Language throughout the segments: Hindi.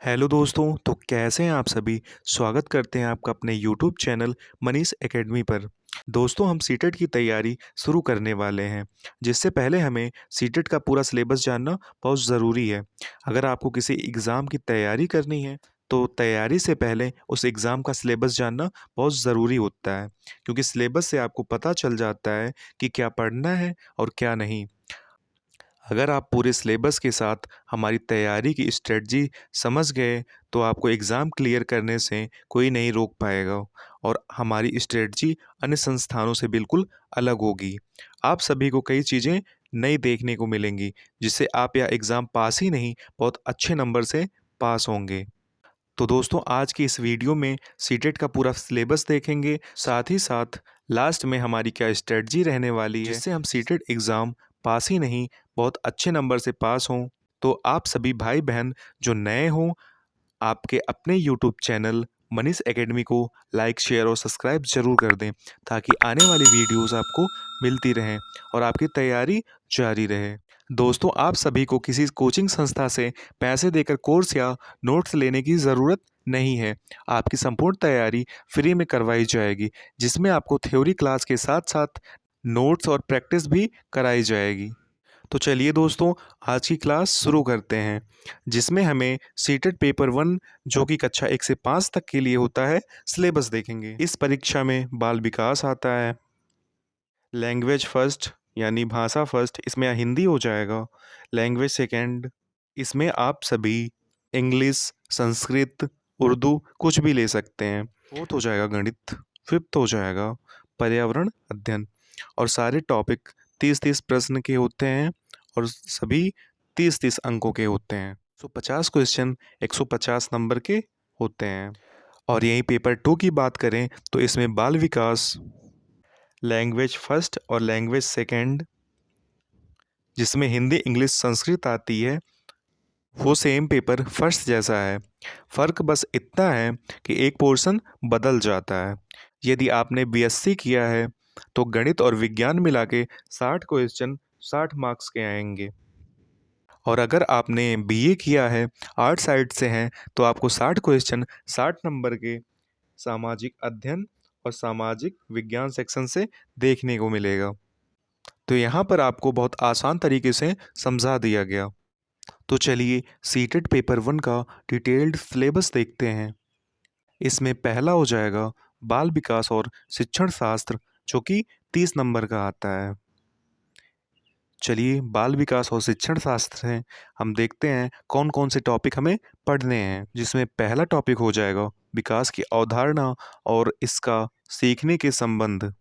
हेलो दोस्तों, तो कैसे हैं आप सभी। स्वागत करते हैं आपका अपने यूट्यूब चैनल मनीष एकेडमी पर। दोस्तों, हम सीटेट की तैयारी शुरू करने वाले हैं। जिससे पहले हमें सीटेट का पूरा सिलेबस जानना बहुत ज़रूरी है। अगर आपको किसी एग्ज़ाम की तैयारी करनी है तो तैयारी से पहले उस एग्ज़ाम का सिलेबस जानना बहुत ज़रूरी होता है, क्योंकि सिलेबस से आपको पता चल जाता है कि क्या पढ़ना है और क्या नहीं। अगर आप पूरे सिलेबस के साथ हमारी तैयारी की स्ट्रेटजी समझ गए तो आपको एग्ज़ाम क्लियर करने से कोई नहीं रोक पाएगा, और हमारी स्ट्रेटजी अन्य संस्थानों से बिल्कुल अलग होगी। आप सभी को कई चीज़ें नई देखने को मिलेंगी, जिससे आप यह एग्ज़ाम पास ही नहीं, बहुत अच्छे नंबर से पास होंगे। तो दोस्तों, आज की इस वीडियो में सीटेट का पूरा सिलेबस देखेंगे, साथ ही साथ लास्ट में हमारी क्या स्ट्रेटजी रहने वाली है जिससे हम सीटेट एग्ज़ाम पास ही नहीं, बहुत अच्छे नंबर से पास हों। तो आप सभी भाई बहन जो नए हों, आपके अपने यूट्यूब चैनल मनीष एकेडमी को लाइक, शेयर और सब्सक्राइब ज़रूर कर दें, ताकि आने वाली वीडियोस आपको मिलती रहें और आपकी तैयारी जारी रहे। दोस्तों, आप सभी को किसी कोचिंग संस्था से पैसे देकर कोर्स या नोट्स लेने की ज़रूरत नहीं है। आपकी संपूर्ण तैयारी फ्री में करवाई जाएगी, जिसमें आपको थ्योरी क्लास के साथ-साथ नोट्स और प्रैक्टिस भी कराई जाएगी। तो चलिए दोस्तों, आज की क्लास शुरू करते हैं, जिसमें हमें सीटेट पेपर 1 जो कि कक्षा 1 से 5 तक के लिए होता है, सिलेबस देखेंगे। इस परीक्षा में बाल विकास आता है, लैंग्वेज फर्स्ट यानी भाषा फर्स्ट, इसमें हिंदी हो जाएगा। लैंग्वेज सेकंड, इसमें आप सभी इंग्लिश, संस्कृत, उर्दू कुछ भी ले सकते हैं। फोर्थ हो जाएगा गणित। फिफ्थ हो जाएगा पर्यावरण अध्ययन। और सारे टॉपिक 30-30 प्रश्न के होते हैं, और सभी 30-30 अंकों के होते हैं। 150 क्वेश्चन 150 नंबर के होते हैं। और यही पेपर 2 की बात करें तो इसमें बाल विकास, लैंग्वेज फर्स्ट और लैंग्वेज सेकंड, जिसमें हिंदी, इंग्लिश, संस्कृत आती है, वो सेम पेपर फर्स्ट जैसा है। फ़र्क बस इतना है कि एक पोर्शन बदल जाता है। यदि आपने बीएससी किया है तो गणित और विज्ञान मिला के 60 क्वेश्चन 60 मार्क्स के आएंगे, और अगर आपने बीए किया है, आर्ट साइड से हैं, तो आपको 60 क्वेश्चन 60 नंबर के सामाजिक अध्ययन और सामाजिक विज्ञान सेक्शन से देखने को मिलेगा। तो यहाँ पर आपको बहुत आसान तरीके से समझा दिया गया। तो चलिए सीटेट पेपर 1 का डिटेल्ड सिलेबस देखते हैं। इसमें पहला हो जाएगा बाल विकास और शिक्षण शास्त्र, जो कि 30 नंबर का आता है। चलिए, बाल विकास और शिक्षण शास्त्र हैं, हम देखते हैं कौन कौन से टॉपिक हमें पढ़ने हैं। जिसमें पहला टॉपिक हो जाएगा विकास की अवधारणा और इसका सीखने के संबंध।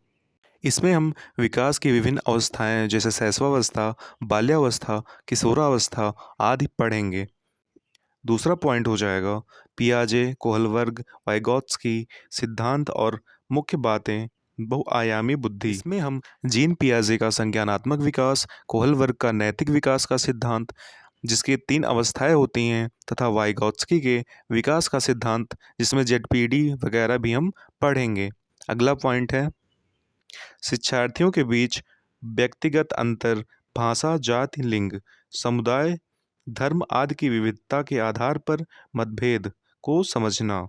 इसमें हम विकास की विभिन्न अवस्थाएं जैसे शैशवावस्था, बाल्यावस्था, किशोरावस्था आदि पढ़ेंगे। दूसरा पॉइंट हो जाएगा पियाजे, कोहलवर्ग, वाइगॉत्स्की सिद्धांत और मुख्य बातें, बहुआयामी बुद्धि। इसमें हम जीन पियाजे का संज्ञानात्मक विकास, कोहलवर्ग का नैतिक विकास का सिद्धांत, जिसकी 3 अवस्थाएं होती हैं, तथा वाइगॉत्स्की के विकास का सिद्धांत, जिसमें जेडपीडी वगैरह भी हम पढ़ेंगे। अगला पॉइंट है शिक्षार्थियों के बीच व्यक्तिगत अंतर, भाषा, जाति, लिंग, समुदाय, धर्म आदि की विविधता के आधार पर मतभेद को समझना।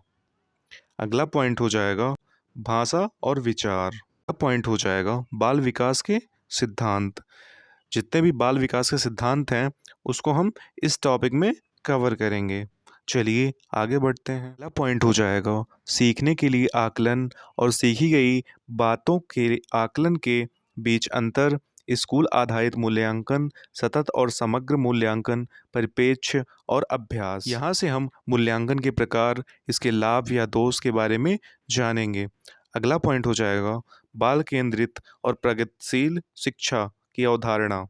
अगला पॉइंट हो जाएगा भाषा और विचार। अगला पॉइंट हो जाएगा बाल विकास के सिद्धांत। जितने भी बाल विकास के सिद्धांत हैं, उसको हम इस टॉपिक में कवर करेंगे। चलिए आगे बढ़ते हैं। अगला पॉइंट हो जाएगा सीखने के लिए आकलन और सीखी गई बातों के आकलन के बीच अंतर, स्कूल आधारित मूल्यांकन, सतत और समग्र मूल्यांकन, परिप्रेक्ष्य और अभ्यास। यहाँ से हम मूल्यांकन के प्रकार, इसके लाभ या दोष के बारे में जानेंगे। अगला पॉइंट हो जाएगा बाल केंद्रित और प्रगतिशील शिक्षा की अवधारणा।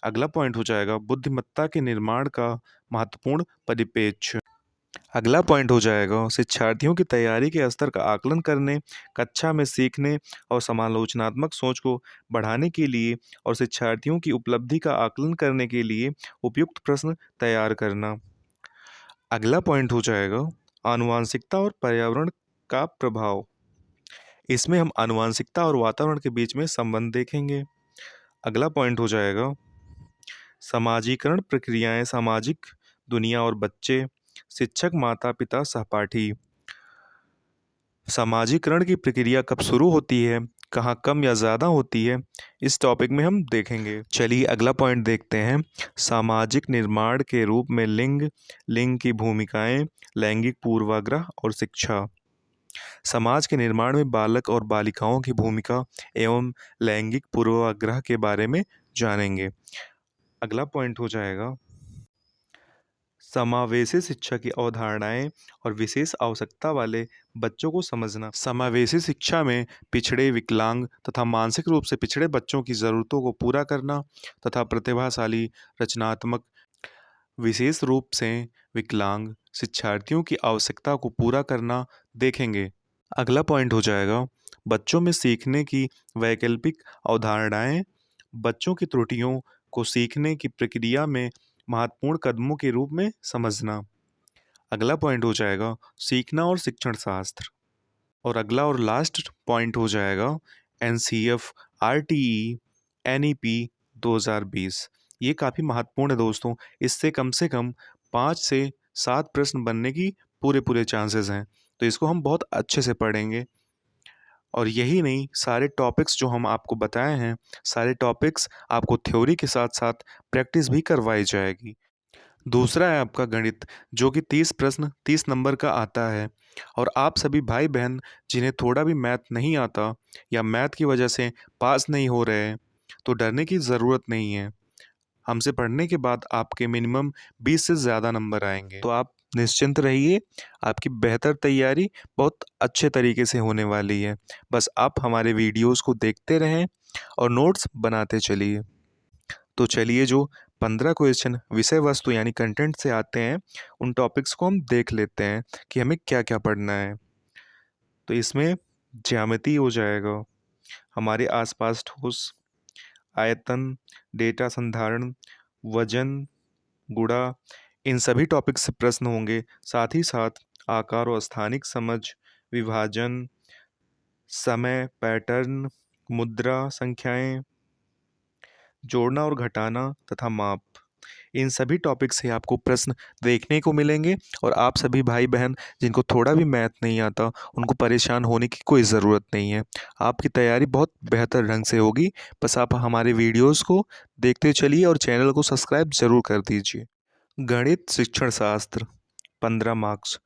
अगला पॉइंट हो जाएगा बुद्धिमत्ता के निर्माण का महत्वपूर्ण परिप्रेक्ष्य। अगला पॉइंट हो जाएगा शिक्षार्थियों की तैयारी के स्तर का आकलन करने, कक्षा में सीखने और समालोचनात्मक सोच को बढ़ाने के लिए, और शिक्षार्थियों की उपलब्धि का आकलन करने के लिए उपयुक्त प्रश्न तैयार करना। अगला पॉइंट हो जाएगा आनुवांशिकता और पर्यावरण का प्रभाव। इसमें हम आनुवांशिकता और वातावरण के बीच में संबंध देखेंगे। अगला पॉइंट हो जाएगा समाजीकरण प्रक्रियाएं, सामाजिक दुनिया और बच्चे, शिक्षक, माता पिता, सहपाठी। समाजीकरण की प्रक्रिया कब शुरू होती है, कहाँ कम या ज़्यादा होती है, इस टॉपिक में हम देखेंगे। चलिए अगला पॉइंट देखते हैं। सामाजिक निर्माण के रूप में लिंग, लिंग की भूमिकाएं, लैंगिक पूर्वाग्रह और शिक्षा। समाज के निर्माण में बालक और बालिकाओं की भूमिका एवं लैंगिक पूर्वाग्रह के बारे में जानेंगे। अगला पॉइंट हो जाएगा समावेशी शिक्षा की अवधारणाएं और विशेष आवश्यकता वाले बच्चों को समझना। समावेशी शिक्षा में पिछड़े, विकलांग तथा मानसिक रूप से पिछड़े बच्चों की ज़रूरतों को पूरा करना तथा प्रतिभाशाली, रचनात्मक, विशेष रूप से विकलांग शिक्षार्थियों की आवश्यकता को पूरा करना देखेंगे। अगला पॉइंट हो जाएगा बच्चों में सीखने की वैकल्पिक अवधारणाएं, बच्चों की त्रुटियों को सीखने की प्रक्रिया में महत्वपूर्ण कदमों के रूप में समझना। अगला पॉइंट हो जाएगा सीखना और शिक्षण शास्त्र। और अगला और लास्ट पॉइंट हो जाएगा एनसीएफ, आरटीई, एनईपी 2020। ये काफ़ी महत्वपूर्ण है दोस्तों। इससे कम से कम 5 से 7 प्रश्न बनने की पूरे पूरे चांसेस हैं। तो इसको हम बहुत अच्छे से पढ़ेंगे। और यही नहीं, सारे टॉपिक्स जो हम आपको बताए हैं, सारे टॉपिक्स आपको थ्योरी के साथ साथ प्रैक्टिस भी करवाई जाएगी। दूसरा है आपका गणित, जो कि 30 प्रश्न 30 नंबर का आता है। और आप सभी भाई बहन जिन्हें थोड़ा भी मैथ नहीं आता या मैथ की वजह से पास नहीं हो रहे हैं, तो डरने की ज़रूरत नहीं है। हमसे पढ़ने के बाद आपके मिनिमम 20 से ज़्यादा नंबर आएंगे। तो आप निश्चिंत रहिए, आपकी बेहतर तैयारी बहुत अच्छे तरीके से होने वाली है। बस आप हमारे वीडियोस को देखते रहें और नोट्स बनाते चलिए। तो चलिए जो 15 क्वेश्चन विषय वस्तु यानी कंटेंट से आते हैं, उन टॉपिक्स को हम देख लेते हैं कि हमें क्या क्या पढ़ना है। तो इसमें ज्यामिति हो जाएगा, हमारे आसपास ठोस, आयतन, डेटा संधारण, वजन, गुणा, इन सभी टॉपिक्स से प्रश्न होंगे। साथ ही साथ आकार और स्थानिक समझ, विभाजन, समय, पैटर्न, मुद्रा, संख्याएं, जोड़ना और घटाना तथा माप, इन सभी टॉपिक से आपको प्रश्न देखने को मिलेंगे। और आप सभी भाई बहन जिनको थोड़ा भी मैथ नहीं आता, उनको परेशान होने की कोई ज़रूरत नहीं है। आपकी तैयारी बहुत बेहतर ढंग से होगी। बस आप हमारे वीडियोस को देखते चलिए और चैनल को सब्सक्राइब ज़रूर कर दीजिए। गणित शिक्षण शास्त्र 15 मार्क्स,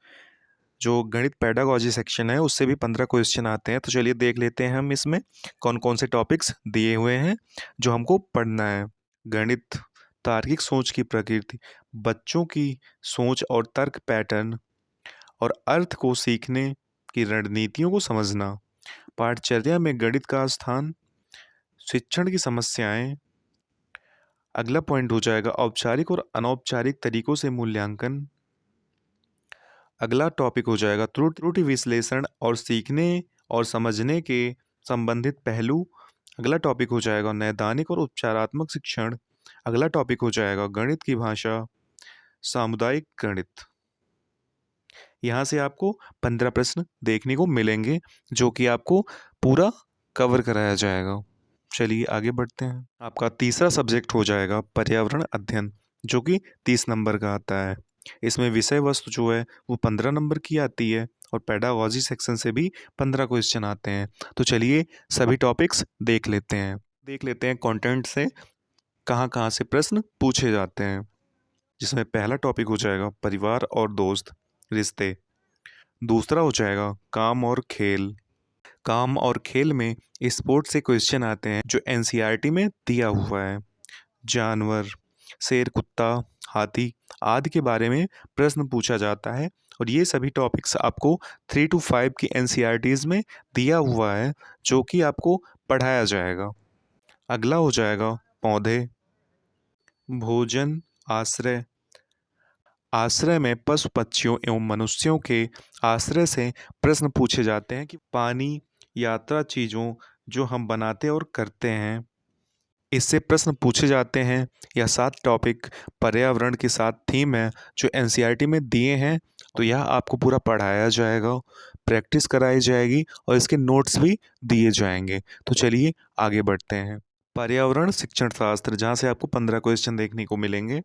जो गणित पेडागॉजी सेक्शन है उससे भी 15 क्वेश्चन आते हैं। तो चलिए देख लेते हैं हम इसमें कौन कौन से टॉपिक्स दिए हुए हैं जो हमको पढ़ना है। गणित, तार्किक सोच की प्रकृति, बच्चों की सोच और तर्क पैटर्न और अर्थ को सीखने की रणनीतियों को समझना, पाठचर्या में गणित का स्थान, शिक्षण की समस्याएं। अगला पॉइंट हो जाएगा औपचारिक और अनौपचारिक तरीकों से मूल्यांकन। अगला टॉपिक हो जाएगा त्रुटि विश्लेषण और सीखने और समझने के संबंधित पहलू। अगला टॉपिक हो जाएगा नैदानिक और उपचारात्मक शिक्षण। अगला टॉपिक हो जाएगा गणित की भाषा, सामुदायिक गणित। यहाँ से आपको 15 प्रश्न देखने को मिलेंगे जो कि आपको पूरा कवर कराया जाएगा। चलिए आगे बढ़ते हैं। आपका तीसरा सब्जेक्ट हो जाएगा पर्यावरण अध्ययन, जो कि 30 नंबर का आता है। इसमें विषय वस्तु जो है वो 15 नंबर की आती है और पेडागॉजी सेक्शन से भी 15 क्वेश्चन आते हैं। तो चलिए सभी टॉपिक्स देख लेते हैं कंटेंट से कहाँ कहाँ से प्रश्न पूछे जाते हैं। जिसमें पहला टॉपिक हो जाएगा परिवार और दोस्त, रिश्ते। दूसरा हो जाएगा काम और खेल। काम और खेल में स्पोर्ट्स से क्वेश्चन आते हैं जो एनसीईआरटी में दिया हुआ है। जानवर, शेर, कुत्ता, हाथी आदि के बारे में प्रश्न पूछा जाता है। और ये सभी टॉपिक्स आपको 3 to 5 की एनसीईआरटीज़ में दिया हुआ है जो कि आपको पढ़ाया जाएगा। अगला हो जाएगा पौधे, भोजन, आश्रय। आश्रय में पशु पक्षियों एवं मनुष्यों के आश्रय से प्रश्न पूछे जाते हैं कि पानी, यात्रा, चीज़ों जो हम बनाते और करते हैं, इससे प्रश्न पूछे जाते हैं। यह 7 टॉपिक पर्यावरण के साथ थीम है जो एनसीईआरटी में दिए हैं। तो यह आपको पूरा पढ़ाया जाएगा, प्रैक्टिस कराई जाएगी और इसके नोट्स भी दिए जाएंगे। तो चलिए आगे बढ़ते हैं। पर्यावरण शिक्षण शास्त्र, जहाँ से आपको 15 क्वेश्चन देखने को मिलेंगे।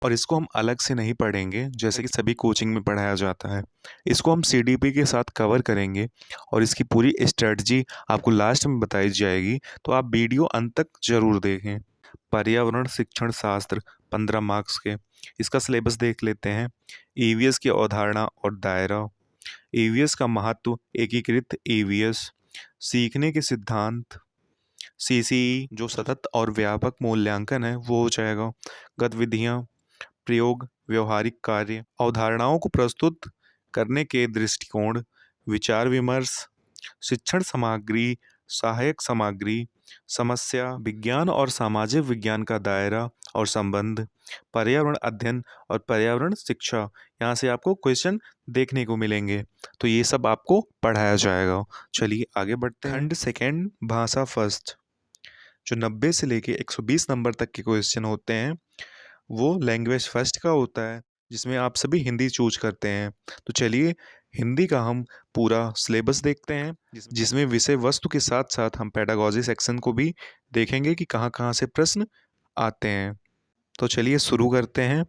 और इसको हम अलग से नहीं पढ़ेंगे जैसे कि सभी कोचिंग में पढ़ाया जाता है। इसको हम सीडीपी के साथ कवर करेंगे और इसकी पूरी स्ट्रेटजी आपको लास्ट में बताई जाएगी, तो आप वीडियो अंत तक ज़रूर देखें। पर्यावरण शिक्षण शास्त्र 15 मार्क्स के, इसका सिलेबस देख लेते हैं। ईवीएस की अवधारणा और दायरा, ईवीएस का महत्व, एकीकृत ईवीएस, सीखने के सिद्धांत, सीसीई जो सतत और व्यापक मूल्यांकन है वो हो जाएगा। गतिविधियाँ, प्रयोग, व्यवहारिक कार्य, अवधारणाओं को प्रस्तुत करने के दृष्टिकोण, विचार विमर्श, शिक्षण सामग्री, सहायक सामग्री, समस्या विज्ञान और सामाजिक विज्ञान का दायरा और संबंध, पर्यावरण अध्ययन और पर्यावरण शिक्षा। यहाँ से आपको क्वेश्चन देखने को मिलेंगे, तो ये सब आपको पढ़ाया जाएगा। चलिए आगे बढ़ते हैं। खंड सेकेंड भाषा फर्स्ट, जो 90 से लेके 120 नंबर तक के क्वेश्चन होते हैं वो लैंग्वेज फर्स्ट का होता है, जिसमें आप सभी हिंदी चूज करते हैं। तो चलिए हिंदी का हम पूरा सिलेबस देखते हैं, जिसमें विषय वस्तु के साथ साथ हम पेडागॉजी सेक्शन को भी देखेंगे कि कहाँ कहाँ से प्रश्न आते हैं। तो चलिए शुरू करते हैं।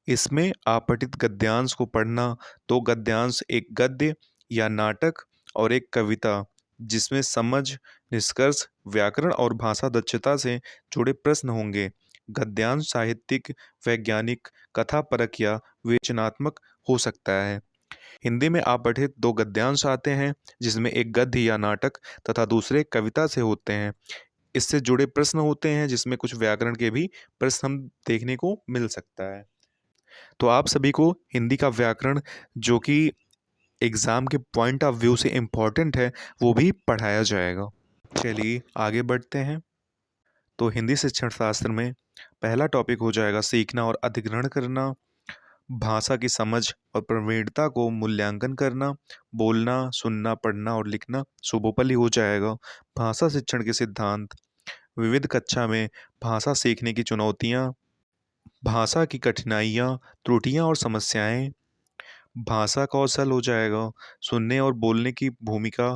इसमें आपठित गद्यांश को पढ़ना। तो गद्यांश एक गद्य या नाटक और एक कविता जिसमें समझ, निष्कर्ष, व्याकरण और भाषा दक्षता से जुड़े प्रश्न होंगे। गद्यांश साहित्यिक, वैज्ञानिक, कथापरक या विवेचनात्मक हो सकता है। हिंदी में आपठित दो गद्यांश आते हैं, जिसमें एक गद्य या नाटक तथा दूसरे कविता से होते हैं। इससे जुड़े प्रश्न होते हैं, जिसमें कुछ व्याकरण के भी प्रश्न हम देखने को मिल सकता है। तो आप सभी को हिंदी का व्याकरण, जो कि एग्ज़ाम के पॉइंट ऑफ व्यू से इम्पॉर्टेंट है, वो भी पढ़ाया जाएगा। चलिए आगे बढ़ते हैं। तो हिंदी शिक्षण शास्त्र में पहला टॉपिक हो जाएगा सीखना और अधिग्रहण करना, भाषा की समझ और प्रवीणता को मूल्यांकन करना, बोलना, सुनना, पढ़ना और लिखना सुबोपल ही हो जाएगा। भाषा शिक्षण के सिद्धांत, विविध कक्षा में भाषा सीखने की चुनौतियाँ, भाषा की कठिनाइयाँ, त्रुटियाँ और समस्याएं, भाषा कौशल हो जाएगा, सुनने और बोलने की भूमिका,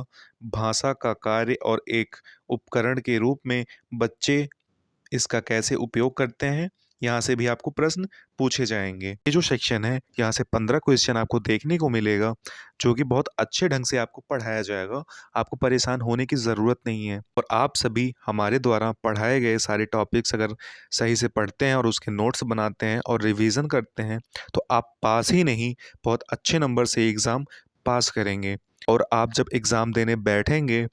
भाषा का कार्य और एक उपकरण के रूप में बच्चे इसका कैसे उपयोग करते हैं। यहाँ से भी आपको प्रश्न पूछे जाएंगे। ये जो सेक्शन है, यहाँ से 15 क्वेश्चन आपको देखने को मिलेगा, जो कि बहुत अच्छे ढंग से आपको पढ़ाया जाएगा। आपको परेशान होने की ज़रूरत नहीं है। और आप सभी हमारे द्वारा पढ़ाए गए सारे टॉपिक्स अगर सही से पढ़ते हैं और उसके नोट्स बनाते हैं और रिवीजन करते हैं, तो आप पास ही नहीं, बहुत अच्छे नंबर से एग्ज़ाम पास करेंगे। और आप जब एग्ज़ाम देने बैठेंगे,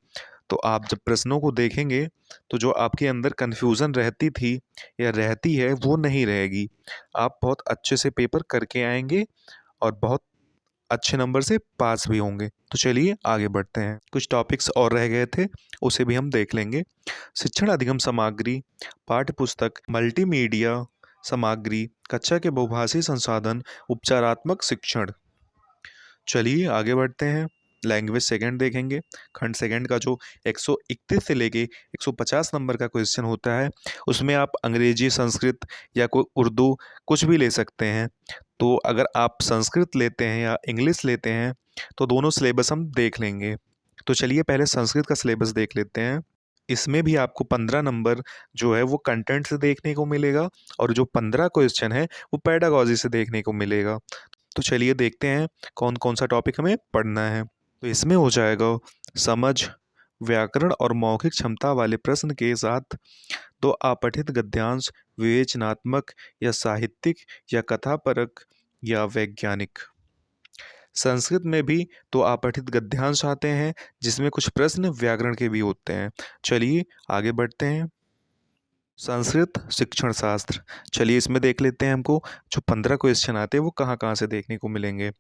तो आप जब प्रश्नों को देखेंगे, तो जो आपके अंदर कन्फ्यूज़न रहती थी या रहती है, वो नहीं रहेगी। आप बहुत अच्छे से पेपर करके आएंगे और बहुत अच्छे नंबर से पास भी होंगे। तो चलिए आगे बढ़ते हैं। कुछ टॉपिक्स और रह गए थे, उसे भी हम देख लेंगे। शिक्षण अधिगम सामग्री, पाठ्य पुस्तक, मल्टीमीडिया सामग्री, कक्षा के बहुभाषी संसाधन, उपचारात्मक शिक्षण। चलिए आगे बढ़ते हैं। लैंग्वेज सेकंड देखेंगे। खंड सेकंड का जो 131 से लेके 150 नंबर का क्वेश्चन होता है, उसमें आप अंग्रेजी, संस्कृत या कोई उर्दू कुछ भी ले सकते हैं। तो अगर आप संस्कृत लेते हैं या इंग्लिश लेते हैं, तो दोनों सिलेबस हम देख लेंगे। तो चलिए पहले संस्कृत का सिलेबस देख लेते हैं। इसमें भी आपको 15 नंबर जो है वो कंटेंट से देखने को मिलेगा, और जो 15 क्वेश्चन है वो पेडागॉजी से देखने को मिलेगा। तो चलिए देखते हैं कौन कौन सा टॉपिक हमें पढ़ना है। तो इसमें हो जाएगा समझ, व्याकरण और मौखिक क्षमता वाले प्रश्न के साथ दो अपठित गद्यांश, विवेचनात्मक या साहित्यिक या कथापरक या वैज्ञानिक। संस्कृत में भी दो अपठित गद्यांश आते हैं, जिसमें कुछ प्रश्न व्याकरण के भी होते हैं। चलिए आगे बढ़ते हैं। संस्कृत शिक्षण शास्त्र, चलिए इसमें देख लेते हैं हमको जो 15 क्वेश्चन आते हैं वो कहाँ कहाँ से देखने को मिलेंगे।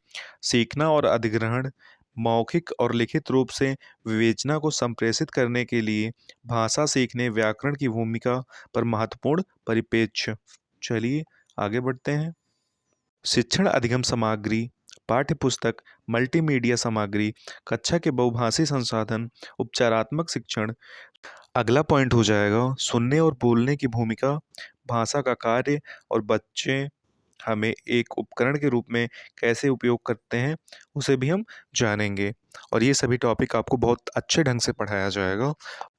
सीखना और अधिग्रहण, मौखिक और लिखित रूप से विवेचना को संप्रेषित करने के लिए भाषा सीखने व्याकरण की भूमिका पर महत्वपूर्ण परिप्रेक्ष्य। चलिए आगे बढ़ते हैं। शिक्षण अधिगम सामग्री, पाठ्य पुस्तक, मल्टीमीडिया सामग्री, कक्षा के बहुभाषी संसाधन, उपचारात्मक शिक्षण। अगला पॉइंट हो जाएगा सुनने और बोलने की भूमिका, भाषा का कार्य और बच्चे हमें एक उपकरण के रूप में कैसे उपयोग करते हैं, उसे भी हम जानेंगे। और ये सभी टॉपिक आपको बहुत अच्छे ढंग से पढ़ाया जाएगा।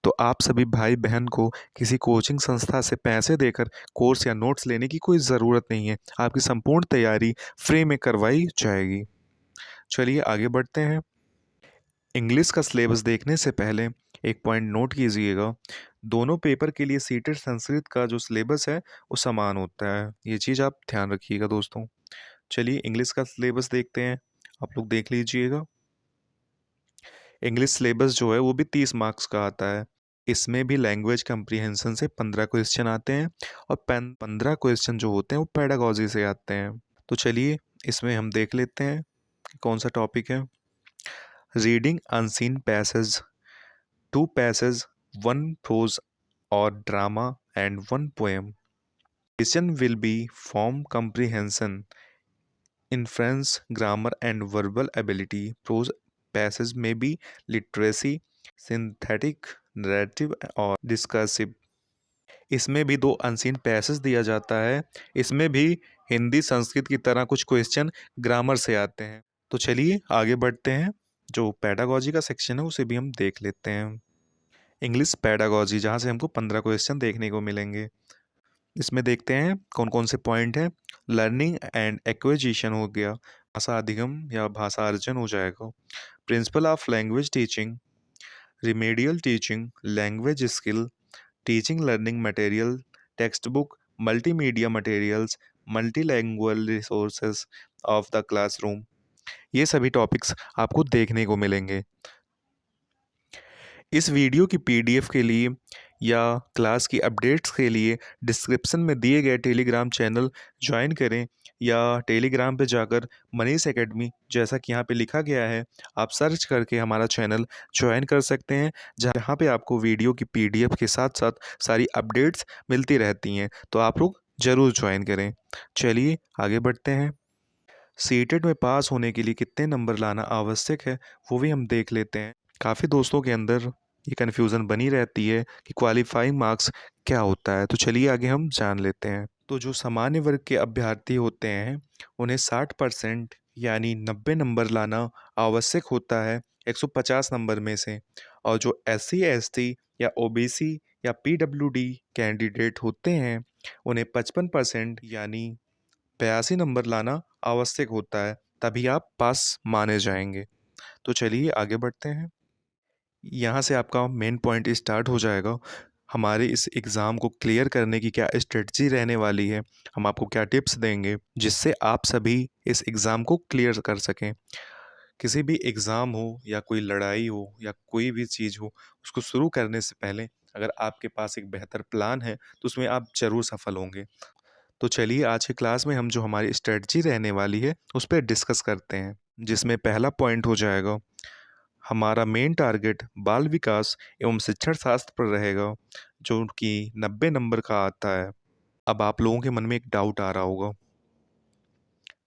तो आप सभी भाई बहन को किसी कोचिंग संस्था से पैसे देकर कोर्स या नोट्स लेने की कोई ज़रूरत नहीं है। आपकी संपूर्ण तैयारी फ्री में करवाई जाएगी। चलिए आगे बढ़ते हैं। इंग्लिश का सिलेबस देखने से पहले एक पॉइंट नोट कीजिएगा। दोनों पेपर के लिए सीटेड संस्कृत का जो सिलेबस है वो समान होता है। ये चीज़ आप ध्यान रखिएगा दोस्तों। चलिए इंग्लिश का सिलेबस देखते हैं। आप लोग देख लीजिएगा। इंग्लिश सिलेबस जो है वो भी 30 मार्क्स का आता है। इसमें भी लैंग्वेज कम्प्रीहेंशन से 15 क्वेश्चन आते हैं और 15 क्वेश्चन जो होते हैं वो पेडागॉजी से आते हैं। तो चलिए इसमें हम देख लेते हैं कि कौन सा टॉपिक है। Reading unseen passage, 2 passage, 1 prose और drama and 1 poem. Question will be form comprehension, inference, grammar and verbal ability. Prose passage may be literacy, synthetic, narrative और discursive। इसमें भी 2 अनसीन पैसेज दिया जाता है। इसमें भी हिंदी संस्कृत की तरह कुछ क्वेश्चन ग्रामर से आते हैं। तो चलिए आगे बढ़ते हैं। जो पैडागॉजी का सेक्शन है उसे भी हम देख लेते हैं। इंग्लिश पैडागॉजी, जहाँ से हमको 15 क्वेश्चन देखने को मिलेंगे। इसमें देखते हैं कौन कौन से पॉइंट हैं। लर्निंग एंड एक्विजिशन हो गया, भाषा अधिगम या भाषा अर्जन हो जाएगा। Principle of language teaching, remedial teaching, language skill, teaching learning material, text book, multimedia materials, multilingual resources of the classroom. ये सभी टॉपिक्स आपको देखने को मिलेंगे। इस वीडियो की पीडीएफ के लिए या क्लास की अपडेट्स के लिए डिस्क्रिप्शन में दिए गए टेलीग्राम चैनल ज्वाइन करें या टेलीग्राम पे जाकर मनीष एकेडमी, जैसा कि यहाँ पे लिखा गया है, आप सर्च करके हमारा चैनल ज्वाइन कर सकते हैं, जहाँ पे आपको वीडियो की पीडीएफ के साथ साथ सारी अपडेट्स मिलती रहती हैं। तो आप लोग ज़रूर ज्वाइन करें। चलिए आगे बढ़ते हैं। सीटेट में पास होने के लिए कितने नंबर लाना आवश्यक है वो भी हम देख लेते हैं। काफ़ी दोस्तों के अंदर ये कन्फ्यूज़न बनी रहती है कि क्वालिफाइंग मार्क्स क्या होता है। तो चलिए आगे हम जान लेते हैं। तो जो सामान्य वर्ग के अभ्यर्थी होते हैं उन्हें 60% यानी 90 नंबर लाना आवश्यक होता है 150 नंबर में से। और जो SC ST या OBC या PWD कैंडिडेट होते हैं उन्हें 55% यानी 82 नंबर लाना आवश्यक होता है, तभी आप पास माने जाएंगे। तो चलिए आगे बढ़ते हैं। यहाँ से आपका मेन पॉइंट स्टार्ट हो जाएगा। हमारे इस एग्ज़ाम को क्लियर करने की क्या स्ट्रेटजी रहने वाली है, हम आपको क्या टिप्स देंगे जिससे आप सभी इस एग्ज़ाम को क्लियर कर सकें। किसी भी एग्ज़ाम हो या कोई लड़ाई हो या कोई भी चीज़ हो, उसको शुरू करने से पहले अगर आपके पास एक बेहतर प्लान है तो उसमें आप ज़रूर सफल होंगे। तो चलिए आज की क्लास में हम जो हमारी स्ट्रेटजी रहने वाली है उस पर डिस्कस करते हैं, जिसमें पहला पॉइंट हो जाएगा हमारा मेन टारगेट बाल विकास एवं शिक्षण शास्त्र पर रहेगा, जो कि 90 नंबर का आता है। अब आप लोगों के मन में एक डाउट आ रहा होगा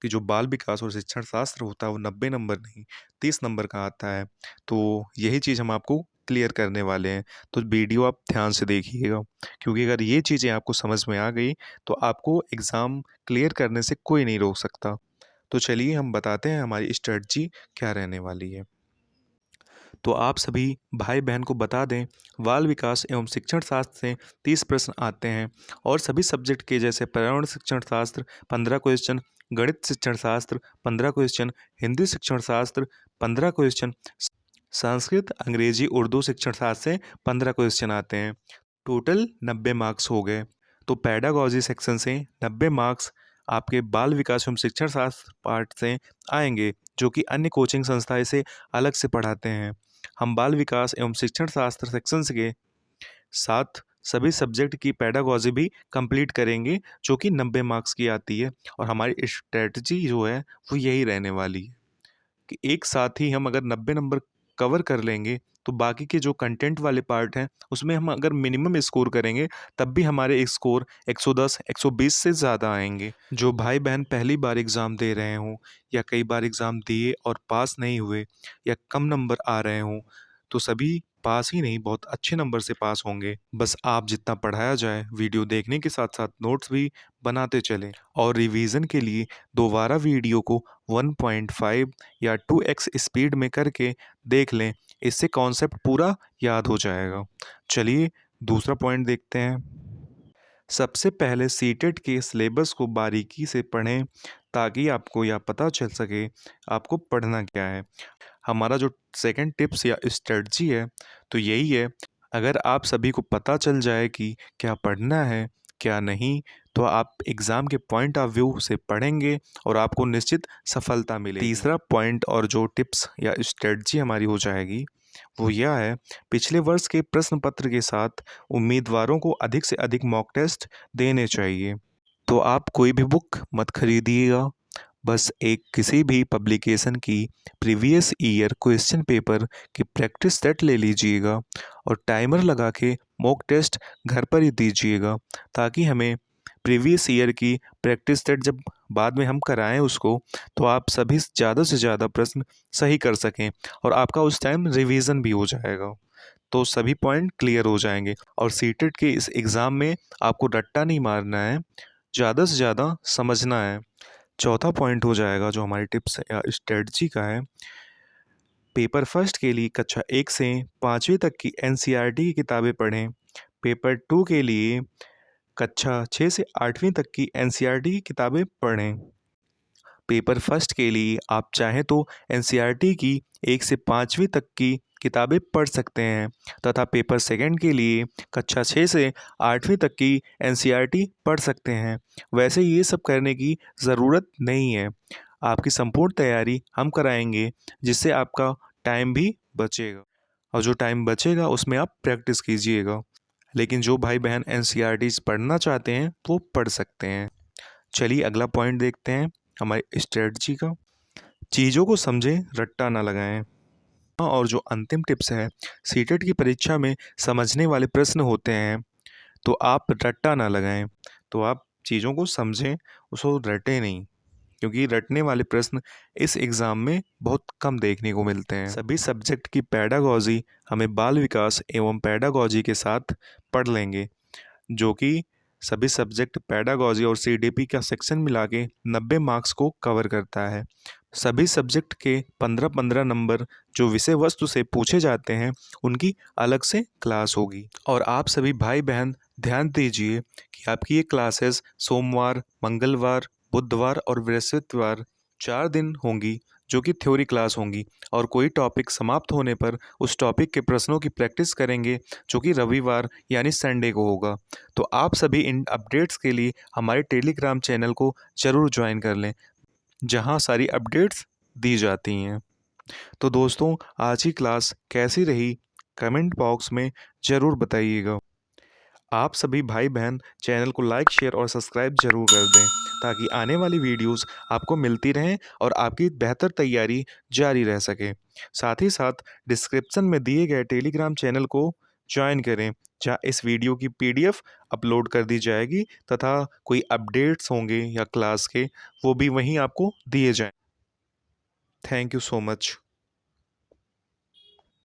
कि जो बाल विकास और शिक्षण शास्त्र होता है वो 90 नंबर नहीं 30 नंबर का आता है। तो यही चीज़ हम आपको क्लियर करने वाले हैं। तो वीडियो आप ध्यान से देखिएगा, क्योंकि अगर ये चीज़ें आपको समझ में आ गई तो आपको एग्ज़ाम क्लियर करने से कोई नहीं रोक सकता। तो चलिए हम बताते हैं हमारी स्ट्रेटजी क्या रहने वाली है। तो आप सभी भाई बहन को बता दें, बाल विकास एवं शिक्षण शास्त्र से 30 प्रश्न आते हैं और सभी सब्जेक्ट के जैसे पर्यावरण शिक्षण शास्त्र 15 क्वेश्चन, गणित शिक्षण शास्त्र 15 क्वेश्चन, हिंदी शिक्षण शास्त्र 15 क्वेश्चन, संस्कृत अंग्रेजी उर्दू शिक्षण शास्त्र से 15 क्वेश्चन आते हैं। टोटल 90 मार्क्स हो गए। तो पैडागॉजी सेक्शन से 90 मार्क्स आपके बाल विकास एवं शिक्षण शास्त्र पार्ट से आएंगे, जो कि अन्य कोचिंग संस्था इसे अलग से पढ़ाते हैं। हम बाल विकास एवं शिक्षण शास्त्र सेक्शन के साथ सभी सब्जेक्ट की पैडागॉजी भी कंप्लीट करेंगे, जो कि 90 मार्क्स की आती है। और हमारी स्ट्रेटजी जो है वो यही रहने वाली है कि एक साथ ही हम अगर 90 नंबर कवर कर लेंगे तो बाकी के जो कंटेंट वाले पार्ट हैं उसमें हम अगर मिनिमम स्कोर करेंगे तब भी हमारे स्कोर 110 120 से ज़्यादा आएंगे। जो भाई बहन पहली बार एग्ज़ाम दे रहे हों या कई बार एग्ज़ाम दिए और पास नहीं हुए या कम नंबर आ रहे हों, तो सभी पास ही नहीं बहुत अच्छे नंबर से पास होंगे। बस आप जितना पढ़ाया जाए वीडियो देखने के साथ साथ नोट्स भी बनाते चलें और रिवीजन के लिए दोबारा वीडियो को 1.5 या 2x स्पीड में करके देख लें। इससे कॉन्सेप्ट पूरा याद हो जाएगा। चलिए दूसरा पॉइंट देखते हैं। सबसे पहले सीटेट के सिलेबस को बारीकी से पढ़ें ताकि आपको यह पता चल सके आपको पढ़ना क्या है। हमारा जो सेकंड टिप्स या स्ट्रेटजी है तो यही है, अगर आप सभी को पता चल जाए कि क्या पढ़ना है क्या नहीं, तो आप एग्ज़ाम के पॉइंट ऑफ व्यू से पढ़ेंगे और आपको निश्चित सफलता मिलेगी। तीसरा पॉइंट और जो टिप्स या स्ट्रेटजी हमारी हो जाएगी वो यह है, पिछले वर्ष के प्रश्न पत्र के साथ उम्मीदवारों को अधिक से अधिक मॉक टेस्ट देने चाहिए। तो आप कोई भी बुक मत खरीदिएगा, बस एक किसी भी पब्लिकेशन की प्रीवियस ईयर क्वेश्चन पेपर की प्रैक्टिस सेट ले लीजिएगा और टाइमर लगा के मॉक टेस्ट घर पर ही दीजिएगा, ताकि हमें प्रीवियस ईयर की प्रैक्टिस सेट जब बाद में हम कराएं उसको, तो आप सभी ज़्यादा से ज़्यादा प्रश्न सही कर सकें और आपका उस टाइम रिवीजन भी हो जाएगा। तो सभी पॉइंट क्लियर हो जाएंगे और सीटेट के इस एग्ज़ाम में आपको रट्टा नहीं मारना है, ज़्यादा से ज़्यादा समझना है। चौथा पॉइंट हो जाएगा जो हमारी टिप्स या स्ट्रेटजी का है, पेपर फर्स्ट के लिए कक्षा 1 से 5वीं तक की एनसीईआरटी की किताबें पढ़ें। पेपर 2 के लिए कक्षा 6 से 8वीं तक की एनसीईआरटी की किताबें पढ़ें। पेपर फर्स्ट के लिए आप चाहें तो एनसीईआरटी की 1 से 5वीं तक की किताबें पढ़ सकते हैं तथा पेपर सेकंड के लिए कक्षा 6 से 8वीं तक की एनसीईआरटी पढ़ सकते हैं। वैसे ये सब करने की ज़रूरत नहीं है, आपकी संपूर्ण तैयारी हम कराएंगे, जिससे आपका टाइम भी बचेगा और जो टाइम बचेगा उसमें आप प्रैक्टिस कीजिएगा। लेकिन जो भाई बहन एनसीईआरटीज़ पढ़ना चाहते हैं वो पढ़ सकते हैं। चलिए अगला पॉइंट देखते हैं हमारी स्ट्रेटजी का। चीज़ों को समझें, रट्टा ना लगाएं। और जो अंतिम टिप्स है, सीटेट की परीक्षा में समझने वाले प्रश्न होते हैं, तो आप रट्टा ना लगाएं। तो आप चीज़ों को समझें, उसको रटें नहीं, क्योंकि रटने वाले प्रश्न इस एग्ज़ाम में बहुत कम देखने को मिलते हैं। सभी सब्जेक्ट की पेडागॉजी हमें बाल विकास एवं पेडागॉजी के साथ पढ़ लेंगे, जो कि सभी सब्जेक्ट पेडागॉजी और सीडीपी का सेक्शन मिला के 90 मार्क्स को कवर करता है। सभी सब्जेक्ट के 15-15 नंबर जो विषय वस्तु से पूछे जाते हैं, उनकी अलग से क्लास होगी। और आप सभी भाई बहन ध्यान दीजिए कि आपकी ये क्लासेस सोमवार, मंगलवार, बुधवार और बृहस्पतिवार 4 दिन होंगी, जो कि थ्योरी क्लास होंगी। और कोई टॉपिक समाप्त होने पर उस टॉपिक के प्रश्नों की प्रैक्टिस करेंगे, जो कि रविवार यानी संडे को होगा। तो आप सभी इन अपडेट्स के लिए हमारे टेलीग्राम चैनल को ज़रूर ज्वाइन कर लें, जहां सारी अपडेट्स दी जाती हैं। तो दोस्तों, आज की क्लास कैसी रही कमेंट बॉक्स में ज़रूर बताइएगा। आप सभी भाई बहन चैनल को लाइक, शेयर और सब्सक्राइब जरूर कर दें, ताकि आने वाली वीडियोस आपको मिलती रहें और आपकी बेहतर तैयारी जारी रह सके। साथ ही साथ डिस्क्रिप्शन में दिए गए टेलीग्राम चैनल को ज्वाइन करें, जहां इस वीडियो की पीडीएफ अपलोड कर दी जाएगी तथा कोई अपडेट्स होंगे या क्लास के, वो भी वहीं आपको दिए जाएं। Thank you so much.